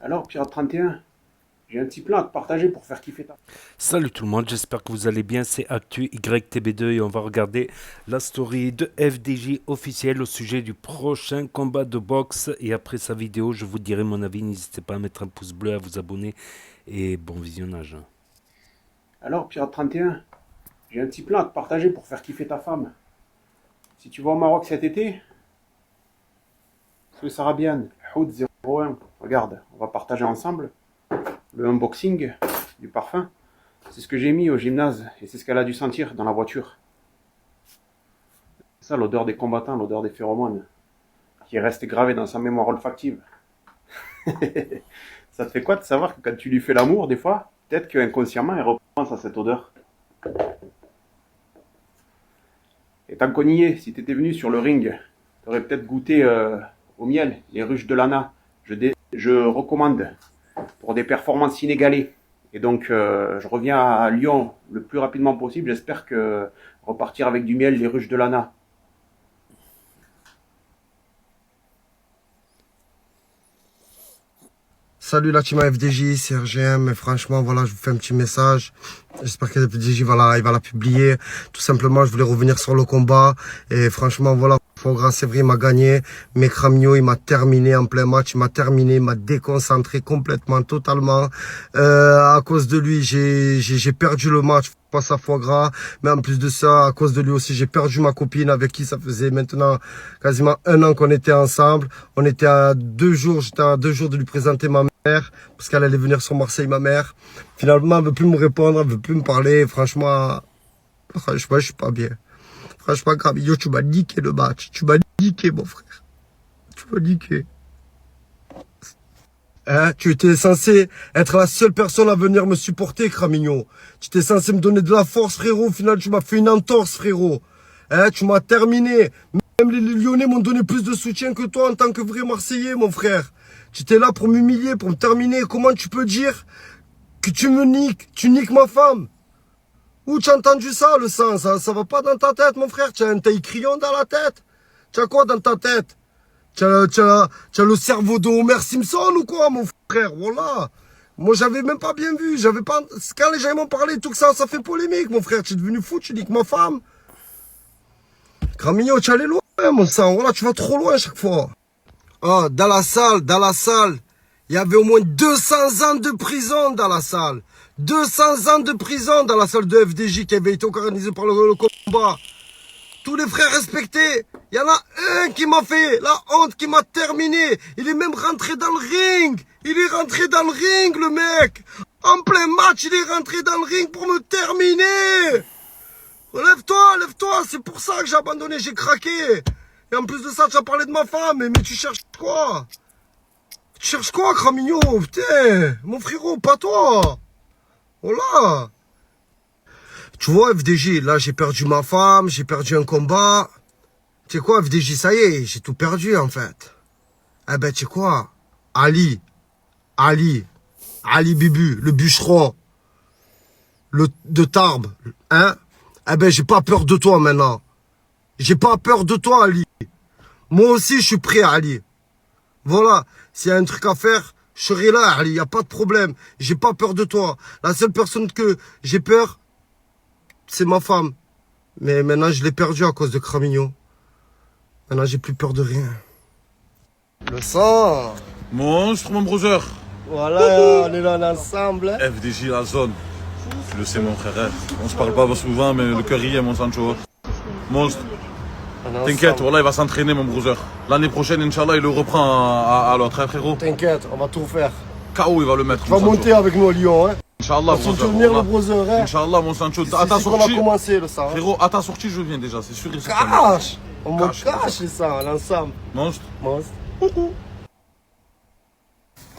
Alors, Pirate 31, j'ai un petit plan à te partager pour faire kiffer ta... Salut tout le monde, j'espère que vous allez bien, c'est Actu YTB2 et on va regarder la story de FDJ officielle au sujet du prochain combat de boxe et après sa vidéo je vous dirai mon avis, n'hésitez pas à mettre un pouce bleu, à vous abonner et bon visionnage. Alors, Pirate 31, j'ai un petit plan à te partager pour faire kiffer ta femme. Si tu vas au Maroc cet été, feu Sarabian, Houd 01, regarde, on va partager ensemble le unboxing du parfum. C'est ce que j'ai mis au gymnase et c'est ce qu'elle a dû sentir dans la voiture. C'est ça l'odeur des combattants, l'odeur des phéromones qui est restée gravée dans sa mémoire olfactive. Ça te fait quoi de savoir que quand tu lui fais l'amour, des fois, peut-être qu'inconsciemment, elle repense à cette odeur. Et tant qu'on y est, si tu étais venu sur le ring, tu aurais peut-être goûté au miel, les ruches de Lana. Je recommande pour des performances inégalées. Et donc, je reviens à Lyon le plus rapidement possible. J'espère que repartir avec du miel, les ruches de Lana. Salut la team FDJ, c'est RGM, et franchement voilà, je vous fais un petit message. J'espère que FDJ il va la publier. Tout simplement, je voulais revenir sur le combat et franchement voilà, Fogras c'est vrai, il m'a gagné, mais Cramio il m'a terminé en plein match, il m'a terminé, il m'a déconcentré complètement, totalement. À cause de lui, j'ai perdu le match face à Fogras, mais en plus de ça, à cause de lui aussi, j'ai perdu ma copine avec qui ça faisait maintenant quasiment 1 an qu'on était ensemble. On était à 2 jours, j'étais à 2 jours de lui présenter ma mère, parce qu'elle allait venir sur Marseille, ma mère. Finalement, elle veut plus me répondre, elle veut plus me parler. Franchement, je suis pas bien. Franchement, Cramio, tu m'as niqué le match. Tu m'as niqué, mon frère. Tu m'as niqué. Hein, tu étais censé être la seule personne à venir me supporter, Cramigno. Tu étais censé me donner de la force, frérot. Au final, tu m'as fait une entorse, frérot. Hein, tu m'as terminé. Même les Lyonnais m'ont donné plus de soutien que toi en tant que vrai Marseillais, mon frère. Tu étais là pour m'humilier, pour me terminer. Comment tu peux dire que tu me niques? Tu niques ma femme? Où tu as entendu ça, le sang? Ça va pas dans ta tête, mon frère. Tu as un taille crayon dans la tête. Tu as quoi dans ta tête? Tu as le cerveau de Homer Simpson ou quoi, mon frère? Voilà. Moi, j'avais même pas bien vu. J'avais pas... Quand les gens m'ont parlé, tout ça, ça fait polémique, mon frère. Tu es devenu fou, tu niques ma femme. Cramigno, tu allais loin, mon sang. Voilà, tu vas trop loin à chaque fois. Ah, dans la salle, il y avait au moins 200 ans de prison dans la salle. 200 ans de prison dans la salle de FDJ qui avait été organisée par le combat. Tous les frères respectés. Il y en a un qui m'a fait la honte, qui m'a terminé. Il est même rentré dans le ring. Il est rentré dans le ring, le mec. En plein match, il est rentré dans le ring pour me terminer. Lève-toi. C'est pour ça que j'ai abandonné, j'ai craqué. Et en plus de ça, tu as parlé de ma femme. Mais tu cherches quoi? Tu cherches quoi, Cramigno? Putain, mon frérot, pas toi. Voilà. Tu vois, FDJ, là, j'ai perdu ma femme, j'ai perdu un combat. Tu sais quoi, FDJ, ça y est, j'ai tout perdu, en fait. Eh ben, tu sais quoi? Ali Bibu, le bûcheron, de Tarbes, hein? Eh ben, j'ai pas peur de toi, maintenant. J'ai pas peur de toi, Ali. Moi aussi, je suis prêt, Ali. Voilà, s'il y a un truc à faire, je serai là, Ali, y a pas de problème. J'ai pas peur de toi. La seule personne que j'ai peur, c'est ma femme. Mais maintenant, je l'ai perdue à cause de Cramigno. Maintenant, j'ai plus peur de rien. Le sang. Monstre, mon brother. Voilà, on est là ensemble. FDJ, la zone. Tu le sais, mon frère. On se parle pas souvent, mais le cœur y est, mon Sancho. Monstre. T'inquiète, voilà, il va s'entraîner, mon brother. L'année prochaine, Inch'Allah, il le reprend à l'autre, hein, frérot. T'inquiète, on va tout faire. KO, il va le mettre. Tu vas monter avec nous à Lyon, hein. Inch'Allah, Faut soutenir le brother, hein. Inch'Allah, mon Sancho. À ta C'est qu'on a sortie. commencé, le sang. Frérot, à ta sortie, je viens déjà, c'est sûr et certain. Cache. On me Cache, cache, le sang, l'ensemble. Monstre. Monstre.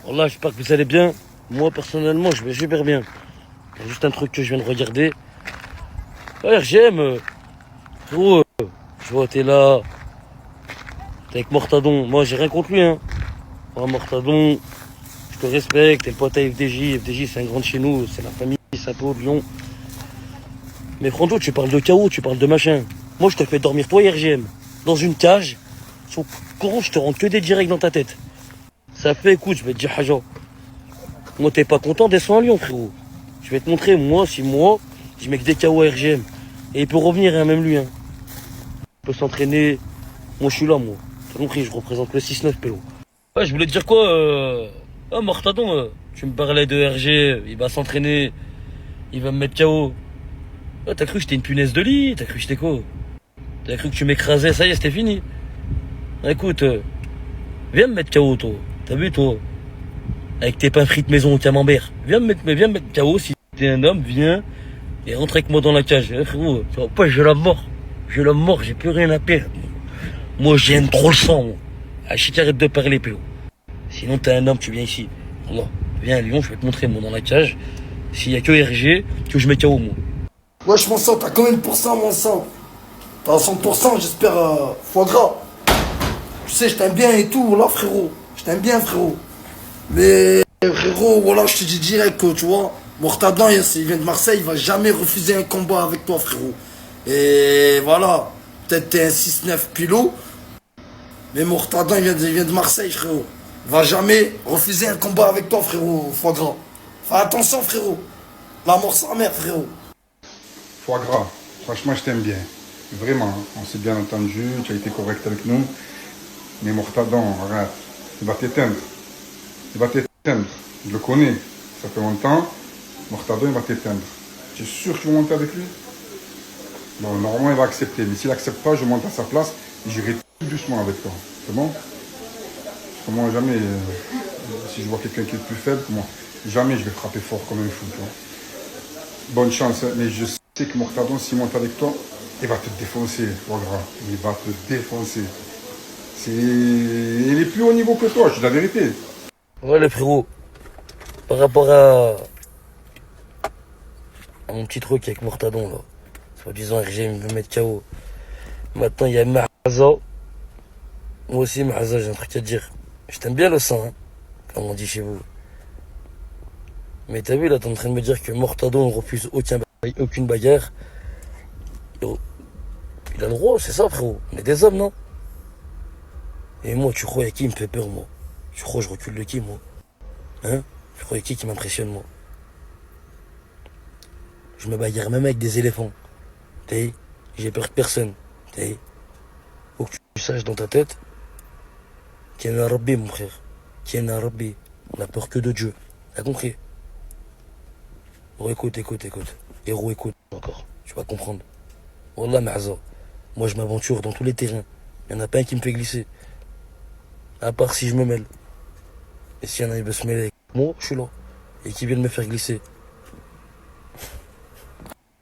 Voilà, j'espère que vous allez bien. Moi, personnellement, je vais super bien. Il y a juste un truc que je viens de regarder. Ouais, j'aime. Frérot, je vois, t'es là. T'es avec Mortadon. Moi, j'ai rien contre lui, hein. Moi, Mortadon, je te respecte. T'es le pote à FDJ. FDJ, c'est un grand de chez nous. C'est la famille, Sapo, Lyon. Mais franchement, tu parles de chaos, tu parles de machin. Moi, je te fais dormir, toi, RGM, dans une cage. Son courant, je te rends que des directs dans ta tête. Ça fait, écoute, je vais te dire, Haja. Moi, t'es pas content, descends à Lyon, frérot. Je vais te montrer, moi, si moi, je mets que des KO à RGM. Et il peut revenir, hein, même lui. Hein. Il peut s'entraîner. Moi, je suis là, moi. T'as compris, je représente le 6-9, Pélo. Ouais, je voulais te dire quoi Ah, Mortadon, tu me parlais de RG, il va s'entraîner, il va me mettre KO. Ah, t'as cru que j'étais une punaise de lit? T'as cru que j'étais quoi? T'as cru que tu m'écrasais? Ça y est, c'était fini. Écoute, viens me mettre KO, toi. T'as vu, toi? Avec tes pains frites maison au camembert. Viens me mettre KO si t'es un homme, viens et rentre avec moi dans la cage. Frérot, tu vois pas, j'ai la mort. J'ai plus rien à perdre. Moi, j'aime trop le sang, moi. Ah, je arrête de parler, Péo. Sinon, t'es un homme, tu viens ici. Allah, viens à Lyon, je vais te montrer, moi, dans la cage. S'il y a que RG, que je mets KO, moi. Wesh, mon sang, t'as combien de pourcents, mon sang? T'as 100%, j'espère, foie gras. Tu sais, je t'aime bien et tout, voilà, frérot. Je t'aime bien, frérot. Mais, frérot, voilà, je te dis direct que, tu vois, Mortadin, il vient de Marseille, il va jamais refuser un combat avec toi, frérot. Et voilà, peut-être t'es un 6-9 pilot, mais Mortadin, il vient de Marseille, frérot. Il va jamais refuser un combat avec toi, frérot, foie gras. Fais attention, frérot. La mort sa mère, frérot. Foie gras, franchement, je t'aime bien. Vraiment, hein. On s'est bien entendu, tu as été correct avec nous. Mais Mortadon, arrête, il va t'éteindre. Il va t'éteindre. Je le connais, ça fait longtemps. Mortadon, il va t'éteindre. Tu es sûr que tu vas monter avec lui? Bon, normalement, il va accepter. Mais s'il n'accepte pas, je monte à sa place et j'irai tout doucement avec toi. C'est bon? Parce que moi, jamais, si je vois quelqu'un qui est plus faible que moi, jamais je vais frapper fort comme un fou. Tu vois. Bonne chance, hein. Mais je sais que Mortadon, s'il monte avec toi, il va te défoncer, foie gras. Il va te défoncer. Il est plus haut niveau que toi, je dis la vérité. Ouais, le frérot, par rapport à mon petit truc avec Mortadon, là, soi-disant RG, il veut mettre KO. Maintenant, il y a Mahaza. Moi aussi, Mahaza, j'ai un truc à te dire. Je t'aime bien le sang, hein, comme on dit chez vous. Mais t'as vu, là, t'es en train de me dire que Mortadon ne refuse aucune bagarre. Il a le droit, c'est ça, frérot. On est des hommes, non? Et moi, tu crois à qui il me fait peur, moi? Tu crois que je recule de qui, moi? Hein? Tu crois à qui m'impressionne, moi? Je me bagarre même avec des éléphants. T'es, j'ai peur de personne. T'es, faut que tu saches dans ta tête qu'il y a un Rabbi, mon frère. Qu'il y a un Rabbi. On a peur que de Dieu. T'as compris? Bon, écoute. Héros, écoute encore. Tu vas comprendre. Wallah, Ma'aza. Moi, je m'aventure dans tous les terrains. Il n'y en a pas un qui me fait glisser. À part si je me mêle. Et s'il y en a qui veut se mêler avec moi, je suis là. Et qui viennent me faire glisser.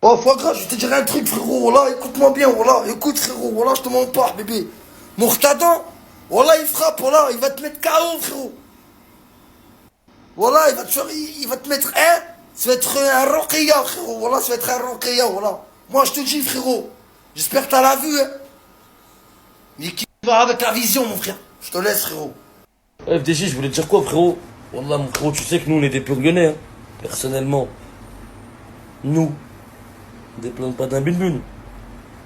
Oh, foie gras, je te dirai un truc, frérot. Voilà, écoute-moi bien, voilà. Écoute, frérot, voilà, je te mens pas, bébé. Mortadon, voilà, il frappe, voilà, il va te mettre KO, frérot. Voilà, il va te mettre ça va être un roquilla, frérot. Voilà, ça va être un roquilla, voilà. Moi, je te dis, frérot. J'espère que t'as la vue, hein. Mais qui va avec la vision, mon frère? Je te laisse, frérot. FDJ, je voulais te dire quoi, frérot? Wallah, mon frérot, tu sais que nous, on est des purs guenais, hein. Personnellement. Nous, on ne déplante pas d'un bulbul.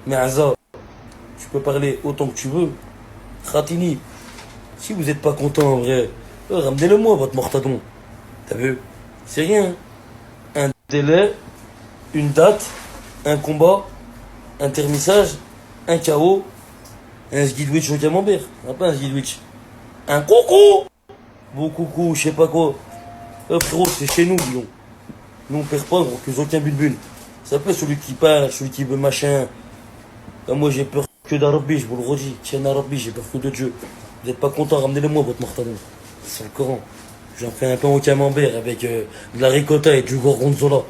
Mais Aza, tu peux parler autant que tu veux. Khatini, si vous n'êtes pas content, en vrai, ramenez-le-moi, votre Mortadon. T'as vu? C'est rien. Un délai, une date, un combat, un thermissage, un KO, un sguidwitch au camembert. Pas un sguidwitch. Un coucou! Bon coucou, je sais pas quoi. Frérot, c'est chez nous, Lyon. Nous on perd pas, on refuse aucun bulbul. Ça peut celui qui parle, celui qui veut machin. Moi j'ai peur que d'Arabi, je vous le redis. Tiens d'Arabi, j'ai peur que de Dieu. Vous n'êtes pas content, ramenez-le-moi votre Mortadon. C'est le Coran. J'en fais un pain au camembert avec de la ricotta et du gorgonzola.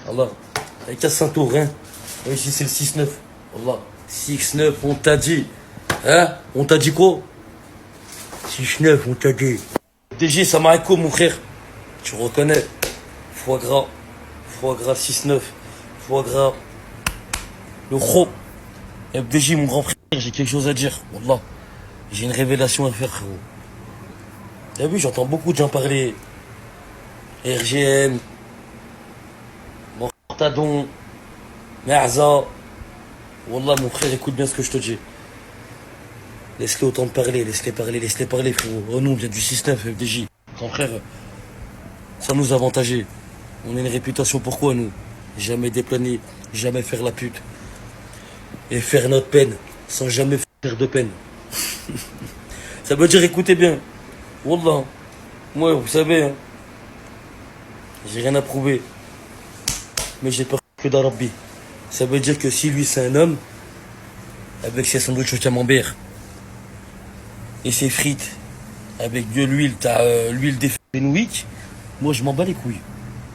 Allah. Avec un Saint-Tour, hein. Ici c'est le 6-9. Allah. 6-9, on t'a dit. Hein? On t'a dit quoi? 6-9, on t'a dit. DG, ça m'a écho, mon frère. Tu reconnais. Foie gras 6-9. Foie gras. Le gros. FDJ, mon grand frère, j'ai quelque chose à dire. Wallah. J'ai une révélation à faire, frérot. T'as vu, j'entends beaucoup de gens parler. RGM. Mortadon. Merza. Wallah, mon frère, écoute bien ce que je te dis. Laisse-les autant de parler, laisse-les parler, frérot. Oh non, on vient du 6-9, FDJ. Grand frère, Ça nous avantageait. On a une réputation pourquoi nous? Jamais déplaner, jamais faire la pute. Et faire notre peine, sans jamais faire de peine. Ça veut dire, écoutez bien. Wallah, moi, vous savez, hein, j'ai rien à prouver. Mais j'ai peur que d'Arabie. Ça veut dire que si lui c'est un homme, avec ses sandwichs au camembert et ses frites, avec de l'huile, t'as l'huile des Fenwick, moi je m'en bats les couilles.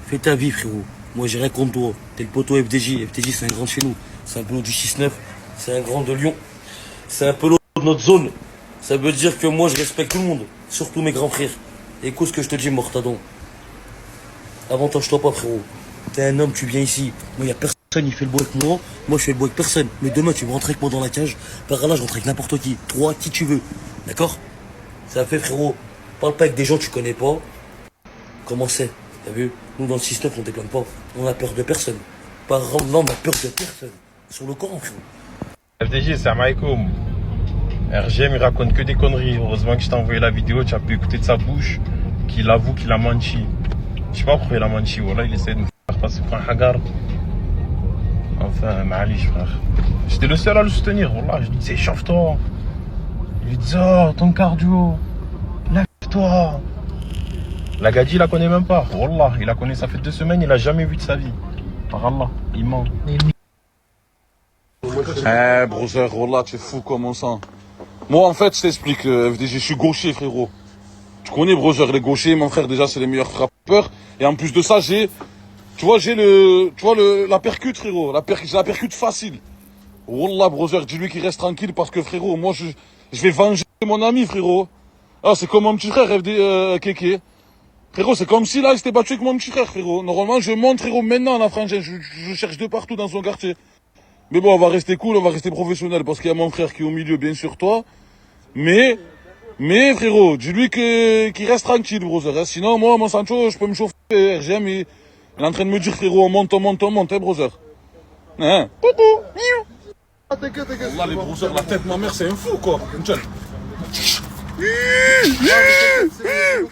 Fais ta vie frérot. Moi j'ai rien contre toi. T'es le poteau FDJ. FDJ c'est un grand de chez nous. C'est un peu du 6-9. C'est un grand de Lyon. C'est un peu de notre zone. Ça veut dire que moi je respecte tout le monde. Surtout mes grands frères. Écoute ce que je te dis Mortadon. Avantage-toi pas frérot. T'es un homme, tu viens ici. Moi y a personne, il fait le beau avec moi. Moi je fais le beau avec personne. Mais demain tu me rentres avec moi dans la cage. Par là je rentre avec n'importe qui. Toi, qui tu veux. D'accord? Ça fait frérot. Parle pas avec des gens que tu connais pas. Comment c'est? T'as vu? Nous dans le 6-9 on déconne pas. On a peur de personne. Par là on a peur de personne. Sur le Coran frérot. FDJ, salam alaikum. RGM, il raconte que des conneries. Heureusement que je t'ai envoyé la vidéo, tu as pu écouter de sa bouche qu'il avoue qu'il a menti. Je sais pas pourquoi il a menti. Voilà, il essaie de nous faire passer pour un hagar. Enfin, Malish, frère. J'étais le seul à le soutenir. Voilà, je lui disais, chauffe-toi. Je lui disais, oh, ton cardio. Lève-toi. La Gadi, il la connaît même pas. Wallah, il la connaît, ça fait 2 semaines, il a jamais vu de sa vie. Par Allah, il ment. Eh, brother, Wallah, tu es fou comme on sent. Moi, en fait, je t'explique, FDG, je suis gaucher, frérot. Tu connais, brother, les gauchers, mon frère, déjà, c'est les meilleurs frappeurs. Et en plus de ça, j'ai la percute, frérot. J'ai la percute facile. Wallah, brother, dis-lui qu'il reste tranquille parce que, frérot, moi, je vais venger mon ami, frérot. Ah, c'est comme mon petit frère, Kéké. Frérot, c'est comme si là, il s'était battu avec mon petit frère, frérot. Normalement, je monte, frérot, maintenant, la frangin. Je cherche de partout dans son quartier. Mais bon, on va rester cool, on va rester professionnel parce qu'il y a mon frère qui est au milieu, bien sûr, toi. Mais frérot, dis-lui qu'il reste tranquille, brother. Hein. Sinon, moi, mon Sancho, je peux me chauffer. RGM, il est en train de me dire, frérot, on monte, hein, brother. Hein? Coucou, miou. T'inquiète. Là, les brothers, la tête de ma mère, c'est un fou, quoi. Tiens.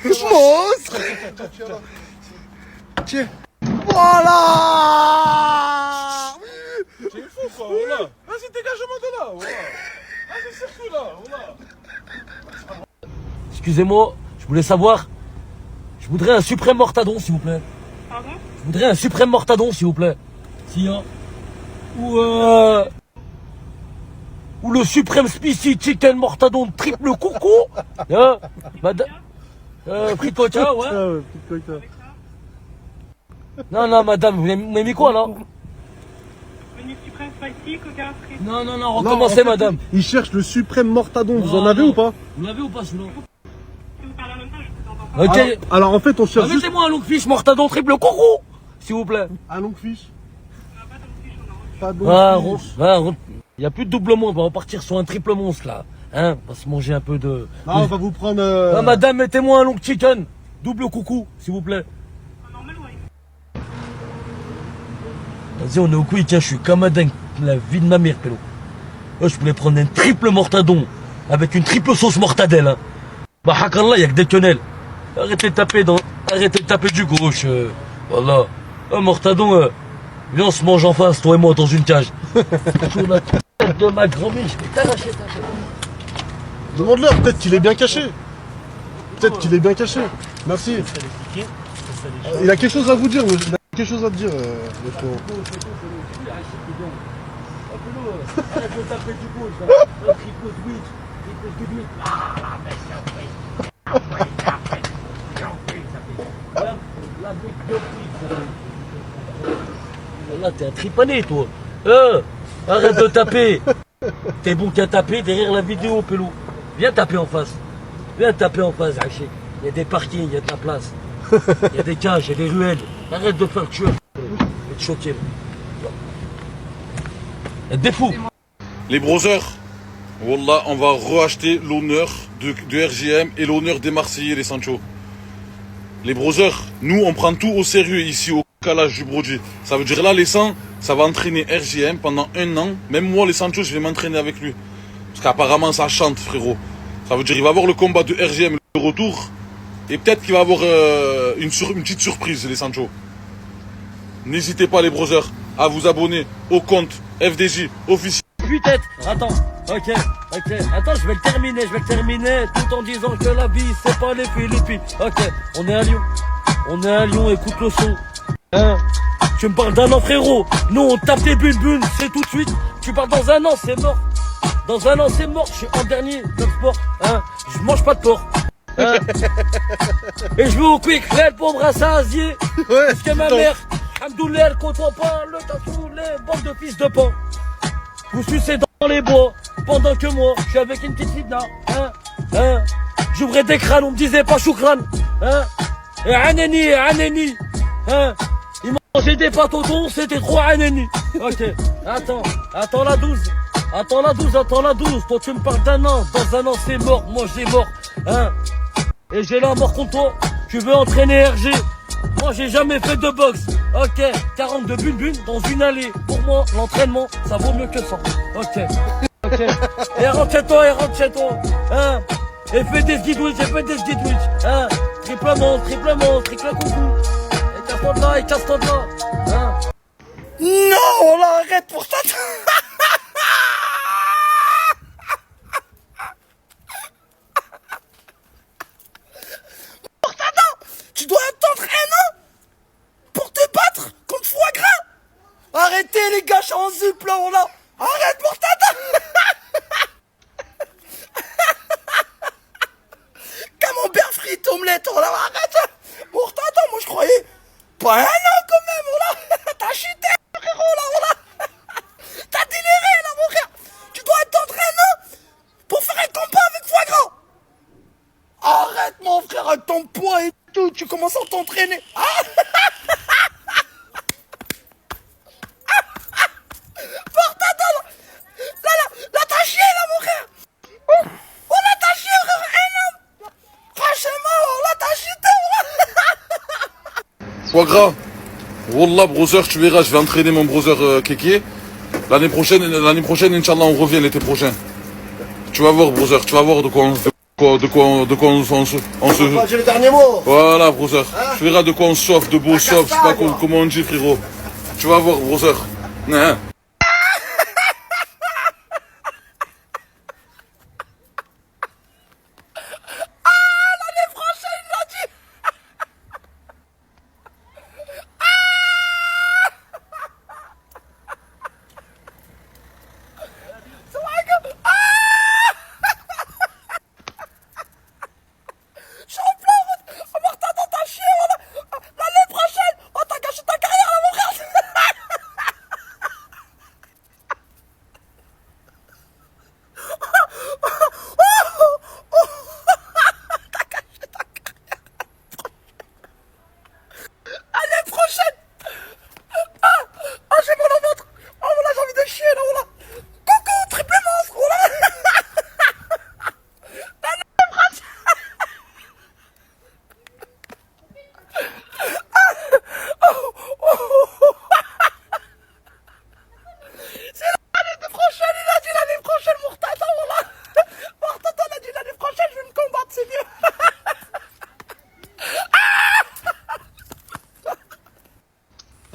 Monstre. Tiens. Voilà. C'est fou, quoi, voilà. Vas-y, dégage-moi de là, voilà. Vas-y, circule là, voilà. Excusez-moi, je voulais savoir. Je voudrais un suprême mortadon, s'il vous plaît. Pardon? Je voudrais un suprême mortadon, s'il vous plaît. S'il y a. Ou le suprême spicy chicken mortadon triple coucou. Hein? Madame. Fricocha, ouais. Non, madame, vous m'aimez quoi là? Menu suprême spicy, coca frit. Non, recommencez, madame. Il cherche le suprême mortadon, vous en Non, avez non. ou pas? Vous l'avez ou pas celui-là? Si vous parlez en même temps, je vous entends pas. Ok. Alors en fait, on cherche juste Mettez-moi un longfish mortadon triple coucou, s'il vous plaît. un longfish. Pas de fiche, on a reçu. Pas de longfish. Il n'y a plus de doublement, on va repartir sur un triple monstre là. Hein, on va se manger un peu de. Non, on va vous prendre. Ah, madame, mettez-moi un long chicken. Double coucou, s'il vous plaît. En normal, ouais. Vas-y, on est au quick, hein, je suis comme un dingue. La vie de ma mère, pélo. Je voulais prendre un triple mortadon avec une triple sauce mortadelle. Hein. Bah, hakallah, il n'y a que des quenelles. Arrêtez de taper du gauche. Voilà. Mortadon, viens, on se mange en face, toi et moi, dans une cage. Sur la tête de ma grand-mère, je vais t'arracher ta tête. Demande-leur, peut-être qu'il est bien caché. Peut-être qu'il est bien caché. Merci. Il a quelque chose à vous dire, monsieur. Il a quelque chose à te dire, le frérot. Arrête de taper du gauche. Un triple switch. Là, t'es un tripané, toi. Arrête de taper. T'es bon qu'à taper derrière la vidéo, Pelou. Viens taper en face. Haché. Il y a des parkings, il y a de la place. Il y a des cages, il y a des ruelles. Arrête de faire le tueur. Je vais te choquer. Des fous. Les brothers, Wallah, on va reacheter l'honneur de RGM et l'honneur des Marseillais, les Sancho. Les brothers, nous, on prend tout au sérieux ici, au calage du Brody. Ça veut dire là, les 100, ça va entraîner RGM pendant 1 an. Même moi, les Sancho, je vais m'entraîner avec lui. Parce qu'apparemment, ça chante, frérot. Ça veut dire il va avoir le combat de RGM, le retour. Et peut-être qu'il va avoir une petite surprise, les Sancho. N'hésitez pas, les brothers, à vous abonner au compte FDJ officiel. Peut-être. Attends, ok. Attends, je vais le terminer tout en disant que la vie, c'est pas les Philippines. Ok, on est à Lyon, écoute le son. Hein? Tu me parles d'un an, frérot. Nous, on tape des bulles, c'est tout de suite. Tu parles dans un an, c'est mort. Dans un an, c'est mort. Je suis en dernier dans le sport. Hein? Je mange pas de porc. Hein? Et je vais au quick raid pour me rassasier. Parce que ma mère, Hamdoullah, elle comprend pas le tatou, les bandes de fils de pan. Vous sucez dans les bois, pendant que moi, je suis avec une petite fitna, hein. J'ouvrais des crânes, on me disait pas choukran, hein. Et aneni, hein. Ils mangeaient des pâtes au thon, c'était trop aneni. Ok, attends la 12. Toi tu me parles d'un an, dans un an c'est mort, moi j'ai mort, hein. Et j'ai la mort contre toi, tu veux entraîner RG. Moi j'ai jamais fait de boxe. Ok, 42 bulles dans une allée. Pour moi, l'entraînement, ça vaut mieux que ça. Ok. Et rentre chez toi. Hein. Et fais des skidwitch, hein. Triplement, triple coucou. Et casse-toi de là. Hein. Non, là, arrête pour ça. Tu dois attendre un an pour te battre contre foie gras. Arrêtez les gars, je suis en zup là, on a. Arrête pour tata. Camembert frites, omelette, on a. Arrête. Pour tata, moi je croyais. Pas un an quand même, on a. T'as chuté, frérot là, on a. T'as déliré là, mon frère. Tu dois attendre un an pour faire un combat avec foie gras. Arrête mon frère, avec ton poids et tout, tu commences à t'entraîner. Ah. Là, t'as chié, là, mon frère. Oh, là, t'as chié, frère. Un homme. Franchement, là, t'as chié, Foie gras. Wallah, brother, tu verras, je vais entraîner mon brother Kéké. L'année prochaine, Inch'Allah, on revient l'été prochain. Tu vas voir, brother, tu vas voir de quoi on se... On va dire le dernier mot. Voilà, brother. Tu verras de quoi on se chauffe, de beau chauffe, je sais pas comment on dit, frérot. Tu vas voir, brother. Hein.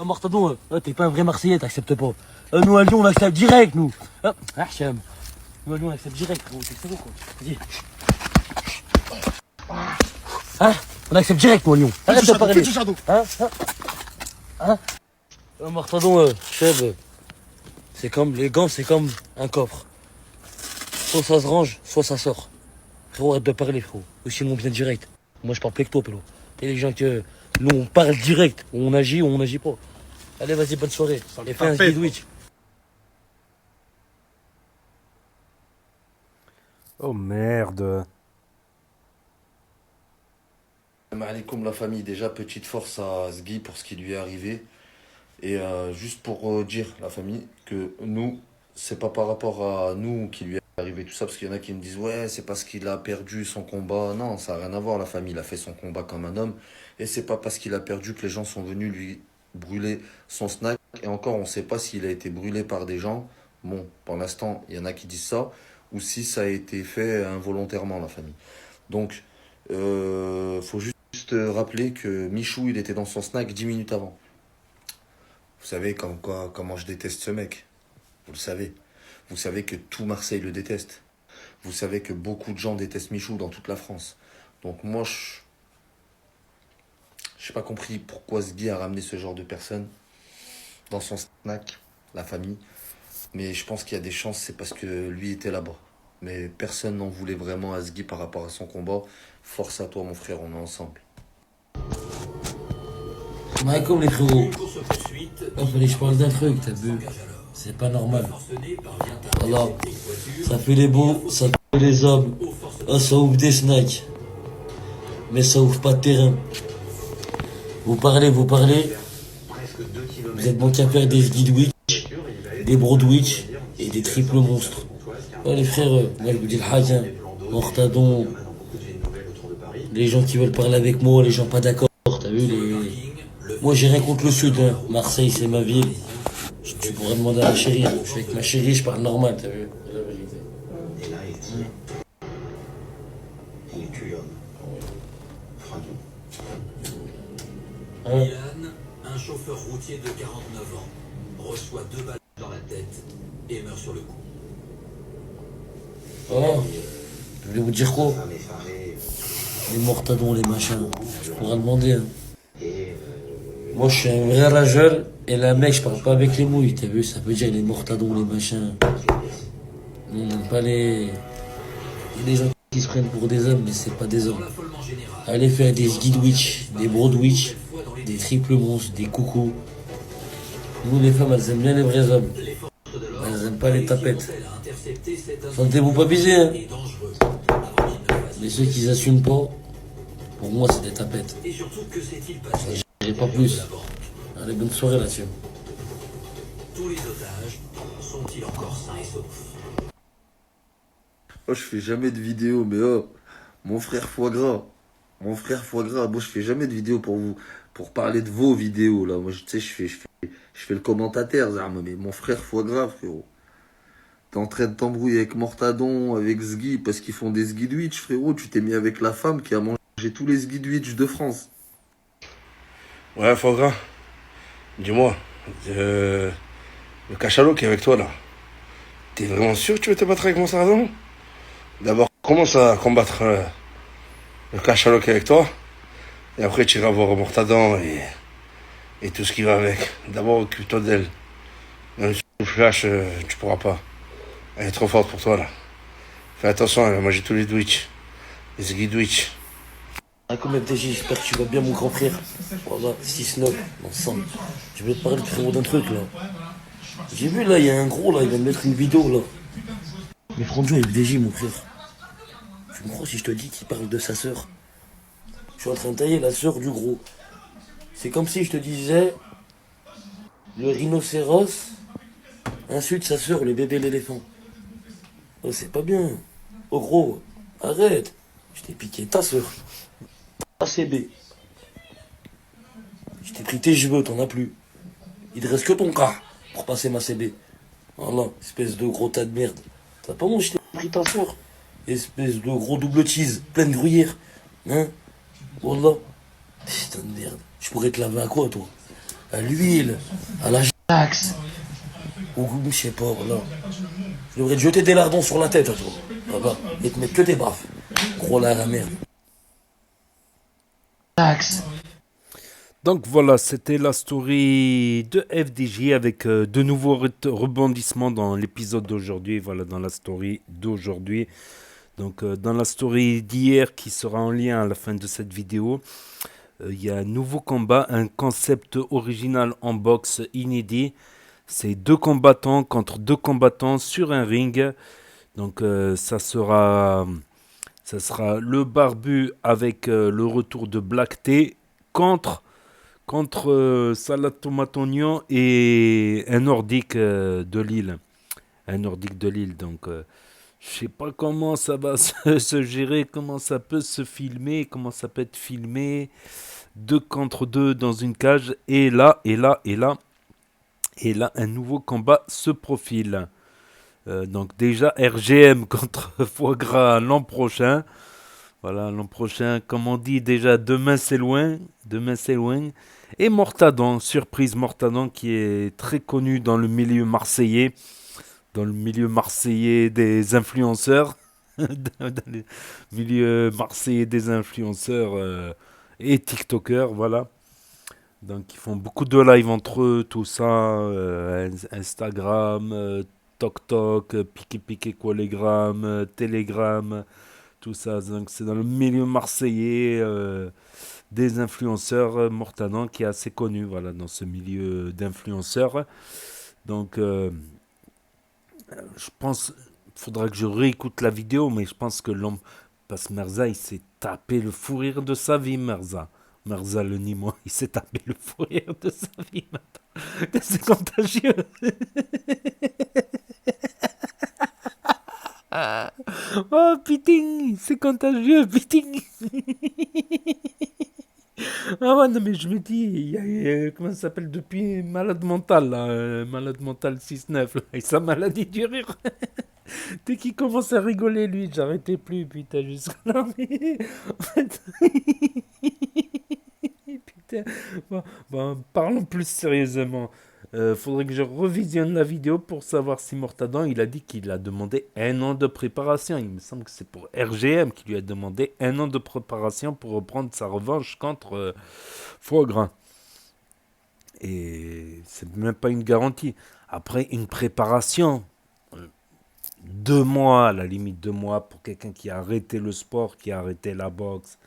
Martadon, t'es pas un vrai Marseillais, t'acceptes pas. Nous à Lyon, on accepte direct, nous. Hachem. Nous à Lyon, on accepte direct, frérot, t'es sérieux quoi. Vas-y. Hein? On accepte direct, nous à Lyon. Arrête de parler. Hein? Martadon, Cheb, c'est comme, les gants, c'est comme un coffre. Soit ça se range, soit ça sort. Frérot, arrête de parler, frérot. Ou sinon, on vient direct. Moi, je parle plus que toi, pélo. Et les gens que, nous, on parle direct. On agit ou on n'agit pas. Allez, vas-y, bonne soirée. Et fais un sandwich. Oh merde. Salam alaikum la famille, déjà petite force à Sgui pour ce qui lui est arrivé. Et juste pour dire la famille que nous, c'est pas par rapport à nous qui lui est arrivé tout ça, parce qu'il y en a qui me disent ouais c'est parce qu'il a perdu son combat. Non, ça n'a rien à voir, la famille, il a fait son combat comme un homme. Et c'est pas parce qu'il a perdu que les gens sont venus lui brûler son snack. Et encore, on sait pas s'il a été brûlé par des gens. Bon, pour l'instant, il y en a qui disent ça. Ou si ça a été fait involontairement, la famille. Donc, Faut juste rappeler que Michou, il était dans son snack 10 minutes avant. Vous savez comment je déteste ce mec. Vous le savez. Vous savez que tout Marseille le déteste. Vous savez que beaucoup de gens détestent Michou dans toute la France. Donc moi, je n'ai pas compris pourquoi Sgui a ramené ce genre de personnes dans son snack, la famille. Mais je pense qu'il y a des chances, c'est parce que lui était là-bas. Mais personne n'en voulait vraiment à Sgui par rapport à son combat. Force à toi, mon frère, on est ensemble. Comme les frérots. Il fallait que je parle d'un truc, t'as vu? C'est pas normal. Voilà. Ça fait les beaux, ça fait les hommes. Ah, ça ouvre des snacks. Mais ça ouvre pas de terrain. Vous parlez. Vous êtes bon qu'à faire des guidwich, des broadwich et des triples monstres. Ouais, les frères, moi je vous dis le hajj, hein. Mortadon. Les gens qui veulent parler avec moi, les gens pas d'accord, t'as vu Moi j'ai rien contre le sud, hein. Marseille c'est ma ville. Tu pourrais demander à ma chérie, hein. Je suis avec ma chérie, je parle normal, t'as vu. C'est la vérité. Yann, un chauffeur routier de 49 ans, reçoit 2 balles dans la tête et meurt sur le coup. Oh, je voulais vous dire quoi? Les mortadons, les machins, je pourrais demander. Hein. Moi je suis un vrai rageur et la mec, je parle pas avec les mouilles, t'as vu, ça veut dire les mortadons, les machins. On n'aime pas les. Il y a des gens qui se prennent pour des hommes, mais c'est pas des hommes. Allez faire des guidwich, des broadwich, des triples monstres, des coucous. Nous les femmes, elles aiment bien les vrais hommes. Elles aiment pas les tapettes. Sentez-vous pas biser, hein. Mais ceux qui n'assument pas, pour moi c'est des tapettes. J'ai pas plus. Allez, bonne soirée là-dessus. Tous les otages sont-ils encore sains et saufs? Oh, je fais jamais de vidéo, mais oh, mon frère foie gras. Moi je fais jamais de vidéo pour vous, pour parler de vos vidéos, là. Moi, tu sais, je fais le commentateur, Zarma, mais mon frère foie gras, frérot. T'es en train de t'embrouiller avec Mortadon, avec Sgui, parce qu'ils font des sguidwich, frérot. Tu t'es mis avec la femme qui a mangé tous les sguidwich de France. Ouais, foie gras. Dis-moi, le cachalot qui est avec toi, là. T'es vraiment sûr que tu veux te battre avec Mortadon? D'abord, commence à combattre le cachalot qui est avec toi. Et après, tu iras voir Mortadon et tout ce qui va avec. D'abord, occupe-toi d'elle. Même si tu flash, tu pourras pas. Elle est trop forte pour toi, là. Fais attention, elle va manger tous les Twitch. Les guidwich. Comme FDJ, j'espère que tu vas bien, mon grand frère. Voilà, 6-9, ensemble. Je vais te parler, frérot, d'un truc, là. J'ai vu, là, il y a un gros, là, il va me mettre une vidéo, là. Mais prends-toi FDJ, mon frère. Tu me crois si je te dis qu'il parle de sa sœur? Je suis en train de tailler la sœur du gros. C'est comme si je te disais... Le rhinocéros insulte sa sœur, le bébé l'éléphant. Oh, c'est pas bien. Oh, gros, arrête. Je t'ai piqué ta sœur. Ta CB. Je t'ai pris tes cheveux, t'en as plus. Il te reste que ton cas pour passer ma CB. Voilà, espèce de gros tas de merde. T'as pas mangé, je t'ai pris ta sœur. Espèce de gros double cheese, plein de gruyère. Hein? Voilà. Putain de merde. Je pourrais te laver à quoi, toi? À l'huile, à la jax. Ou je sais pas, voilà. Je devrais te jeter des lardons sur la tête, à toi. Là-bas. Et te mettre que des baffes. Gros lard à merde. Donc voilà, c'était la story de FDJ avec de nouveaux rebondissements dans l'épisode d'aujourd'hui. Voilà, dans la story d'aujourd'hui. Donc dans la story d'hier qui sera en lien à la fin de cette vidéo, il y a un nouveau combat, un concept original en boxe inédit. C'est 2 combattants contre 2 combattants sur un ring. Donc ça sera le barbu avec le retour de Black T contre salade tomate oignon et un nordique de Lille. Un nordique de Lille. Donc je sais pas comment ça va se gérer, comment ça peut se filmer, comment ça peut être filmé. 2 contre 2 dans une cage. Et là, un nouveau combat se profile. Donc déjà RGM contre Foie Gras l'an prochain. Voilà, l'an prochain, comme on dit déjà, demain c'est loin. Demain c'est loin. Et Mortadan, surprise Mortadan qui est très connu dans le milieu marseillais. Dans le milieu marseillais des influenceurs. Dans le milieu marseillais des influenceurs et TikTokers, voilà. Donc ils font beaucoup de live entre eux, tout ça. Instagram, TokTok, Piqué Qualigram, Telegram. Tout ça, donc c'est dans le milieu marseillais des influenceurs, Mortadan qui est assez connu, voilà, dans ce milieu d'influenceurs. Donc, je pense, il faudra que je réécoute la vidéo, mais je pense que l'homme, parce que Merza, il s'est tapé le fou rire de sa vie, Merza. Merza le Nîmois, il s'est tapé le fou rire de sa vie, maintenant. C'est contagieux. Oh putain, c'est contagieux, putain. Ah ouais, non mais je me dis, il y a, comment ça s'appelle depuis malade mental là, malade mental 6-9 là, et sa maladie du rire. Dès qu'il commence à rigoler lui, j'arrêtais plus, putain, jusqu'à là, mais en fait, putain, bon, parlons plus sérieusement. Faudrait que je revisionne la vidéo pour savoir si Mortadan, il a dit qu'il a demandé 1 an de préparation. Il me semble que c'est pour RGM qui lui a demandé 1 an de préparation pour reprendre sa revanche contre Foie Gras. Et c'est même pas une garantie. Après, une préparation, 2 mois, à la limite 2 mois, pour quelqu'un qui a arrêté le sport, qui a arrêté la boxe.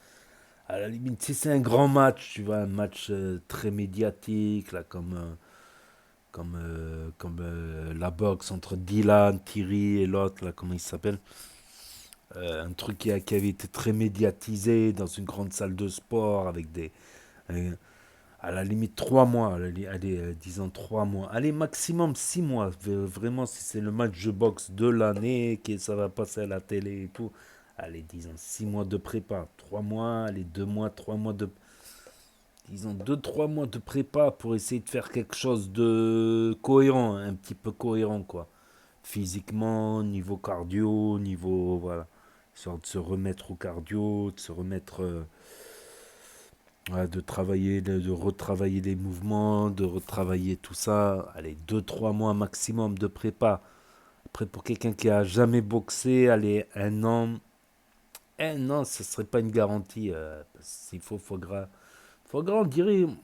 À la limite, si c'est un grand match, tu vois, un match très médiatique, là, comme la boxe entre Dylan, Thierry et l'autre, là, comment il s'appelle, un truc qui avait été très médiatisé dans une grande salle de sport avec à la limite 3 mois, allez, disons 3 mois, allez, maximum 6 mois, vraiment si c'est le match de boxe de l'année, que ça va passer à la télé et tout, allez, disons 6 mois de prépa, 3 mois, allez, 2 mois, 3 mois de... Disons 2-3 mois de prépa pour essayer de faire quelque chose de cohérent, un petit peu cohérent, quoi. Physiquement, niveau cardio, niveau, voilà. Histoire de se remettre au cardio, de se remettre, voilà, de travailler, de retravailler les mouvements, de retravailler tout ça. Allez, 2-3 mois maximum de prépa. Après, pour quelqu'un qui a jamais boxé, allez, 1 an, ce serait pas une garantie. S'il faut gras. Foie Gras,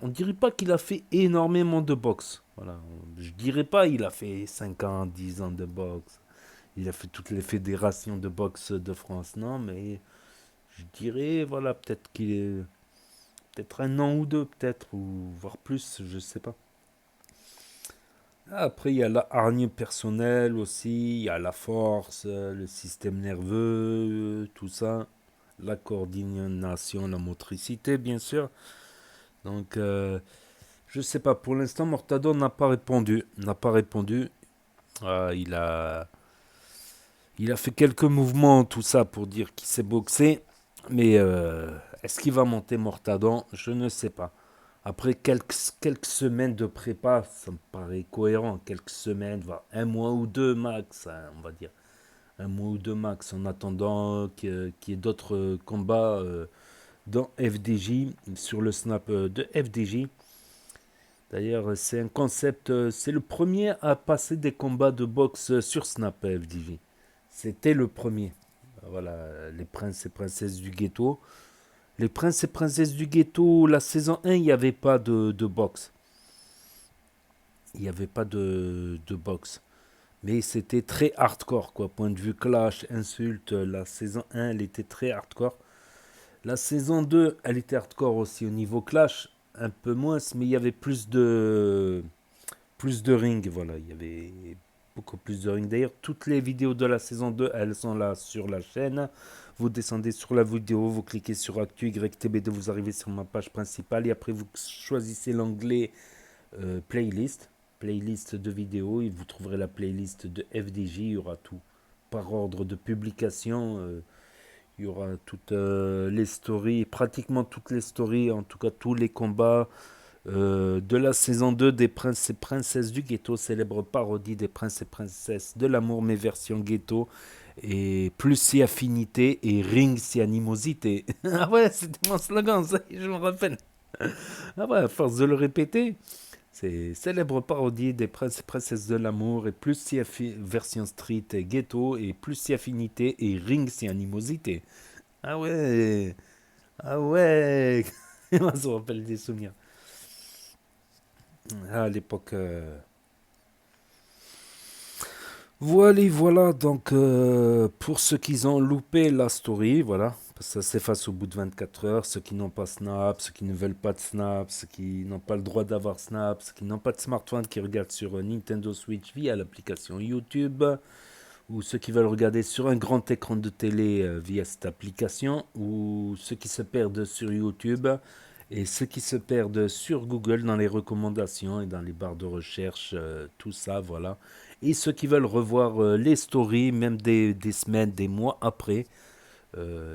on dirait pas qu'il a fait énormément de boxe. Voilà. Je dirais pas il a fait 5 ans, 10 ans de boxe. Il a fait toutes les fédérations de boxe de France. Non, mais je dirais, voilà, peut-être qu'il est... Peut-être 1 an ou 2, peut-être, ou voire plus, je sais pas. Après, il y a la hargne personnelle aussi, il y a la force, le système nerveux, tout ça. La coordination, la motricité, bien sûr. Donc, je sais pas, pour l'instant, Mortadon n'a pas répondu. Il a fait quelques mouvements, tout ça, pour dire qu'il s'est boxé. Mais est-ce qu'il va monter Mortadon? Je ne sais pas. Après quelques semaines de prépa, ça me paraît cohérent. Quelques semaines, voire 1 mois ou 2 max, hein, on va dire. 1 mois ou 2 max, en attendant qu'il y ait d'autres combats dans FDJ, sur le snap de FDJ. D'ailleurs, c'est un concept, c'est le premier à passer des combats de boxe sur snap FDJ. C'était le premier. Voilà, les princes et princesses du ghetto. Les princes et princesses du ghetto, la saison 1, il n'y avait pas de boxe. Il n'y avait pas de boxe. Mais c'était très hardcore, quoi. Point de vue clash, insulte, la saison 1, elle était très hardcore. La saison 2, elle était hardcore aussi au niveau clash, un peu moins, mais il y avait plus de ring, voilà, il y avait beaucoup plus de ring. D'ailleurs, toutes les vidéos de la saison 2, elles sont là sur la chaîne. Vous descendez sur la vidéo, vous cliquez sur Actu YTB2, vous arrivez sur ma page principale et après vous choisissez l'onglet playlist de vidéos et vous trouverez la playlist de FDJ, il y aura tout par ordre de publication. Il y aura toutes les stories, pratiquement toutes les stories, en tout cas tous les combats de la saison 2 des Princes et Princesses du Ghetto, célèbre parodie des Princes et Princesses de l'amour, mais version ghetto. Et plus c'est affinité et ring c'est animosité. Ah ouais, c'était mon slogan, ça, je me rappelle. Ah ouais, à force de le répéter, c'est célèbre parodie des princes et princesses de l'amour. Et plus c'est version street et ghetto, et plus c'est affinité et ring c'est animosité. Ah ouais, ah ouais. On se rappelle des souvenirs. À l'époque. Voilà, donc pour ceux qui ont loupé la story, voilà, parce que ça s'efface au bout de 24 heures, ceux qui n'ont pas Snap, ceux qui ne veulent pas de Snap, ceux qui n'ont pas le droit d'avoir Snap, ceux qui n'ont pas de smartphone, qui regardent sur Nintendo Switch via l'application YouTube, ou ceux qui veulent regarder sur un grand écran de télé via cette application, ou ceux qui se perdent sur YouTube, et ceux qui se perdent sur Google dans les recommandations et dans les barres de recherche, tout ça, voilà. Et ceux qui veulent revoir les stories, même des semaines, des mois après,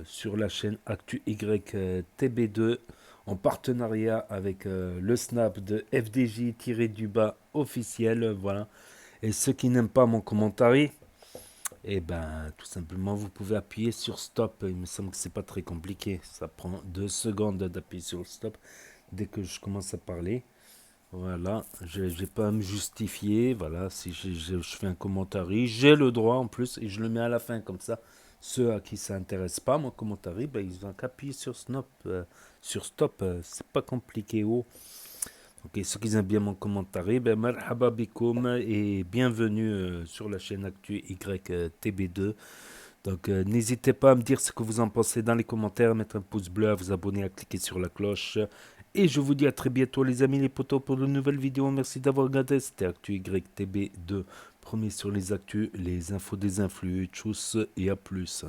sur la chaîne Actu YTB2, en partenariat avec le Snap de FDJ-du-bas officiel, voilà. Et ceux qui n'aiment pas mon commentaire, eh ben, tout simplement, vous pouvez appuyer sur stop. Il me semble que c'est pas très compliqué. Ça prend 2 secondes d'appuyer sur stop dès que je commence à parler. Voilà, je n'ai pas à me justifier. Voilà, si je fais un commentaire, j'ai le droit en plus et je le mets à la fin comme ça. Ceux à qui ça intéresse pas mon commentaire, ben, ils ont qu'à appuyer sur stop. C'est pas compliqué. Oh. Ok, ceux qui aiment bien mon commentaire, ben marhaba bikoum et bienvenue sur la chaîne Actu YTB2. Donc n'hésitez pas à me dire ce que vous en pensez dans les commentaires, à mettre un pouce bleu, à vous abonner, à cliquer sur la cloche. Et je vous dis à très bientôt les amis, les potos, pour de nouvelles vidéos. Merci d'avoir regardé, c'était Actu YTB2. Premier sur les actus, les infos des influx. Tchuss et à plus.